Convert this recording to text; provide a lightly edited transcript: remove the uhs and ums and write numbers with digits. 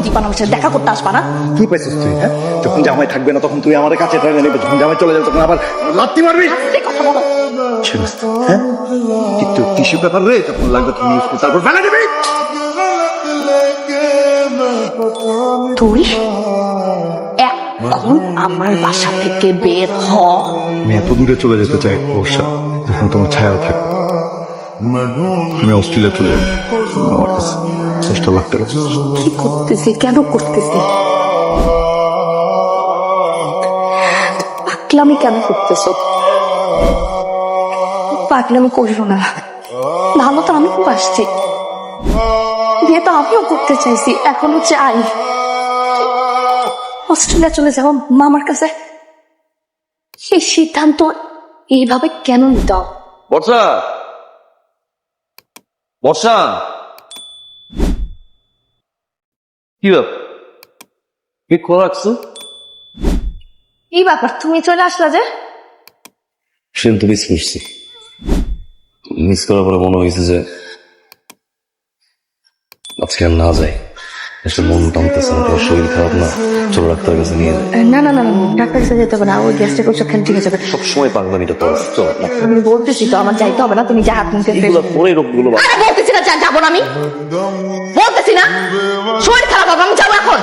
দীপানার সাথে দেখা করতে আসবা না? কি পাইছিস তুই? হ্যাঁ, যখন জামাই থাকবে না তখন তুই আমার কাছে টাকা নেবে, যখন জামাই চলে যাবে তখন আবার লাত্তি মারবি। আস্তে কথা বলো। হ্যাঁ, একটু টিস্যু পেপার রে, যখন লাগবে তুমি ইউজ করে তারপর ফেলে দিবি। তুই এখন আমার বাসা থেকে বের হ। আমি এত দূরে চলে যেতে চাই বর্ষা, যখন তোমার ছায়া থাকবে। আমি অস্ট্রেলিয়া চলে যাবো, আমার কাছে 10 লাখ টাকা। কি করতেছি, কেন করতেছি? পাগলামি কেন করতেছো? পাগলামি করিল না, ভালো তো আমি খুব আসছি, বিয়ে তো আমিও করতে চাইছি, এখনো চাই। অস্ট্রেলিয়া চলে যাবো মামার কাছে, এই সিদ্ধান্ত এইভাবে কেন নিতে? বর্ষা, বর্ষা, কি ব্যাপার? কি খোলা রাখছো? এই ব্যাপার, তুমি চলে আসলা যে? সেদিন তো মিস করছি। মিস করার পরে মনে হয়েছে যে আজকে আর না যায়। একটা মন টানতেছে না, তোমার শরীর খারাপ না, চলো ডাক্তারের কাছে নিয়ে যায়। না না না না, ডাক্তার কাছে যেতে হবে না, ওই গ্যাস্ট্রিক ওষুধ খেলে ঠিক হয়ে যাবে। সবসময় পাগলামিটা করো, চলো না। আমি বলতেছি তো আমার যাইতে হবে না, তুমি যা হাত মুখে এগুলো পরে রোগগুলো বাড়ে। আরে বলতেছি না, যাবো না আমি, বলতেছি না শরীর খারাপ হবে, আমি যাবো এখন।